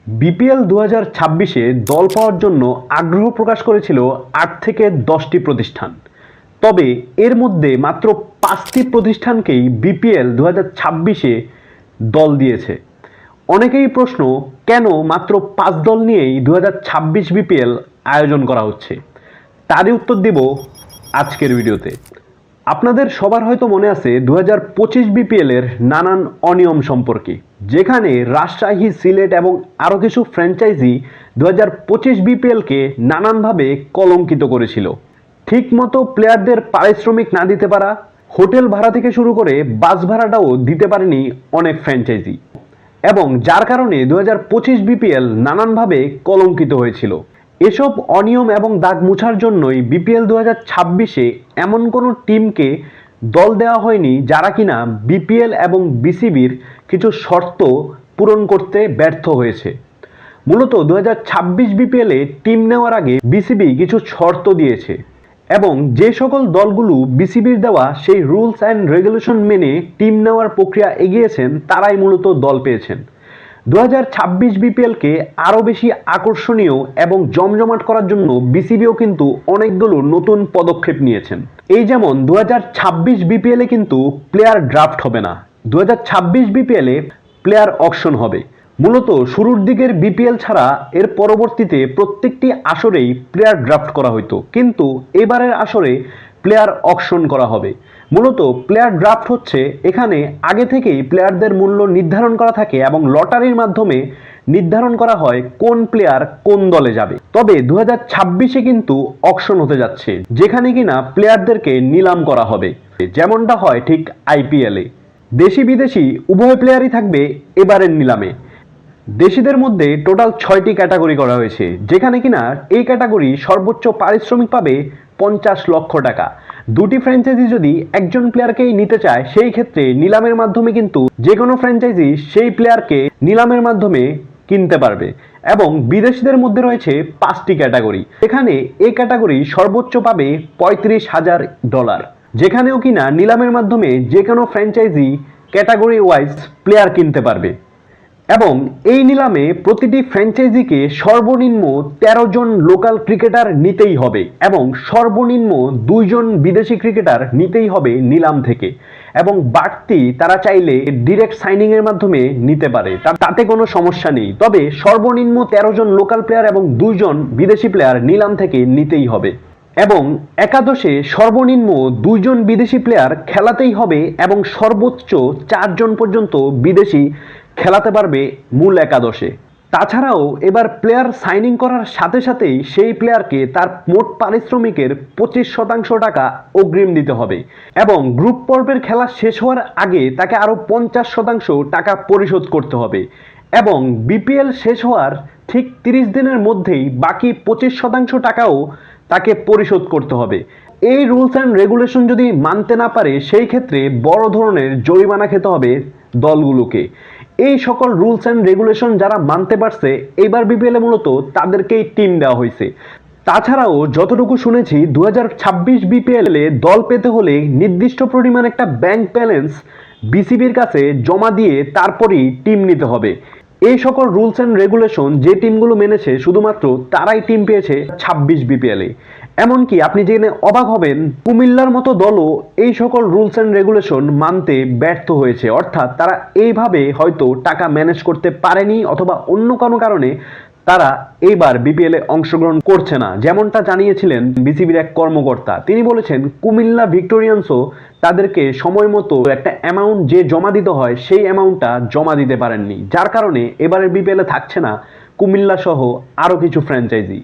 BPL 2026-এ দল পাওয়ার জন্য আগ্রহ প্রকাশ করেছিল 8 থেকে 10টি প্রতিষ্ঠান। তবে এর মধ্যে মাত্র 5টি প্রতিষ্ঠানকেই বিপিএল 2026-এ দল দিয়েছে। অনেকেই প্রশ্ন, কেন মাত্র 5 দল নিয়েই 2026 বিপিএল আয়োজন করা হচ্ছে? তারই উত্তর দিব আজকের ভিডিওতে। আপনাদের সবার হয়তো মনে আছে 2025 বিপিএলের নানান অনিয়ম সম্পর্কে, যেখানে রাজশাহী, সিলেট এবং আরও কিছু ফ্র্যাঞ্চাইজি 2025 বিপিএলকে নানানভাবে কলঙ্কিত করেছিল। ঠিকমতো প্লেয়ারদের পারিশ্রমিক না দিতে পারা, হোটেল ভাড়া থেকে শুরু করে বাস ভাড়াটাও দিতে পারেনি অনেক ফ্র্যাঞ্চাইজি, এবং যার কারণে 2025 বিপিএল নানানভাবে কলঙ্কিত হয়েছিল। এসব অনিয়ম এবং দাগ মুছার জন্যই বিপিএল 2026-এ এমন কোনো টিমকে দল দেওয়া হয়নি যারা কিনা বিপিএল এবং বিসিবির কিছু শর্ত পূরণ করতে ব্যর্থ হয়েছে। মূলত 2026 বিপিএলে টিম নেওয়ার আগে বিসিবি কিছু শর্ত দিয়েছে, এবং যে সকল দলগুলো বিসিবির দেওয়া সেই রুলস অ্যান্ড রেগুলেশন মেনে টিম নেওয়ার প্রক্রিয়া এগিয়েছেন তারাই মূলত দল পেয়েছেন। 2026 বিপিএলকে আরও বেশি আকর্ষণীয় এবং জমজমাট করার জন্য বিসিবিও কিন্তু অনেকগুলো নতুন পদক্ষেপ নিয়েছেন। এই যেমন 2026 বিপিএলে কিন্তু প্লেয়ার ড্রাফট হবে না, 2026 বিপিএলে প্লেয়ার অকশন হবে। মূলত শুরুর দিকের বিপিএল ছাড়া এর পরবর্তীতে প্রত্যেকটি আসরেই প্লেয়ার ড্রাফট করা হতো, কিন্তু এবারের আসরে প্লেয়ার অকশন করা হবে। মূলত প্লেয়ার ড্রাফট হচ্ছে, এখানে আগে থেকেই প্লেয়ারদের মূল্য নির্ধারণ করা থাকে এবং লটারির মাধ্যমে নির্ধারণ করা হয় কোন প্লেয়ার কোন দলে যাবে। তবে 2026-এ কিন্তু অকশন হতে যাচ্ছে, যেখানে কিনা প্লেয়ারদেরকে নিলাম করা হবে, যেমনটা হয় ঠিক আইপিএলে। দেশি বিদেশি উভয় প্লেয়ারই থাকবে এবারের নিলামে। দেশিদের মধ্যে টোটাল 6টি ক্যাটাগরি করা হয়েছে, যেখানে কিনা এই ক্যাটাগরি সর্বোচ্চ পারিশ্রমিক পাবে 50 লক্ষ টাকা। দুটি ফ্র্যাঞ্চাইজি যদি একজন প্লেয়ারকেই নিতে চায়, সেই ক্ষেত্রে নিলামের মাধ্যমে কিন্তু যে কোনো ফ্র্যাঞ্চাইজি সেই প্লেয়ারকে নিলামের মাধ্যমে কিনতে পারবে। এবং বিদেশিদের মধ্যে রয়েছে 5টি ক্যাটাগরি, এখানে এই ক্যাটাগরি সর্বোচ্চ পাবে $35,000, যেখানেও কিনা নিলামের মাধ্যমে যে কোনো ফ্র্যাঞ্চাইজি ক্যাটাগরি ওয়াইজ প্লেয়ার কিনতে পারবে। এবং এই নিলামে প্রতিটি ফ্র্যাঞ্চাইজিকে সর্বনিম্ন 13 জন লোকাল ক্রিকেটার নিতেই হবে, এবং সর্বনিম্ন 2 জন বিদেশি ক্রিকেটার নিতেই হবে নিলাম থেকে, এবং বাড়তি তারা চাইলে ডিরেক্ট সাইনিংয়ের মাধ্যমে নিতে পারে, তাতে কোনো সমস্যা নেই। তবে সর্বনিম্ন 13 জন লোকাল প্লেয়ার এবং 2 জন বিদেশি প্লেয়ার নিলাম থেকে নিতেই হবে। এবং একাদশে সর্বনিম্ন 2 জন বিদেশি প্লেয়ার খেলাতেই হবে, এবং সর্বোচ্চ 4 জন পর্যন্ত বিদেশি খেলাতে পারবে মূল একাদশে। তাছাড়াও এবার প্লেয়ার সাইনিং করার সাথে সাথেই সেই প্লেয়ারকে তার মোট পারিশ্রমিকের 25% টাকা অগ্রিম দিতে হবে, এবং গ্রুপ পর্বের খেলা শেষ হওয়ার আগে তাকে আরও 50% টাকা পরিশোধ করতে হবে, এবং বিপিএল শেষ হওয়ার ঠিক 30 দিনের মধ্যেই বাকি 25% টাকাও তাকে পরিশোধ করতে হবে। এই রুলস অ্যান্ড রেগুলেশন যদি মানতে না পারে, সেই ক্ষেত্রে বড় ধরনের জরিমানা খেতে হবে দলগুলোকে। এই সকল রুলস অ্যান্ড রেগুলেশন যারা মানতে পারছে, এইবার বিপিএলে মূলত তাদেরকেই টিম দেওয়া হয়েছে। তাছাড়াও যতটুকু শুনেছি 2026 বিপিএলে দল পেতে হলে নির্দিষ্ট পরিমাণ একটা ব্যাংক ব্যালেন্স বিসিবির কাছে জমা দিয়ে তারপরই টিম নিতে হবে। এই সকল রুলস অ্যান্ড রেগুলেশন যে টিমগুলো মেনেছে, শুধুমাত্র তারাই টিম পেয়েছে 26 বিপিএলে। এমনকি আপনি জেনে অবাক হবেন, কুমিল্লার মতো দলও এই সকল রুলস অ্যান্ড রেগুলেশন মানতে ব্যর্থ হয়েছে। অর্থাৎ তারা এইভাবে হয়তো টাকা ম্যানেজ করতে পারেনি, অথবা অন্য কোনো কারণে তারা এইবার বিপিএলে অংশগ্রহণ করছে না, যেমনটা জানিয়েছিলেন বিসিবির এক কর্মকর্তা। তিনি বলেছেন কুমিল্লা ভিক্টোরিয়ান্সও তাদেরকে সময় মতো একটা অ্যামাউন্ট যে জমা দিতে হয়, সেই অ্যামাউন্টটা জমা দিতে পারেননি, যার কারণে এবারের বিপিএলে থাকছে না কুমিল্লা সহ আরও কিছু ফ্র্যাঞ্চাইজি।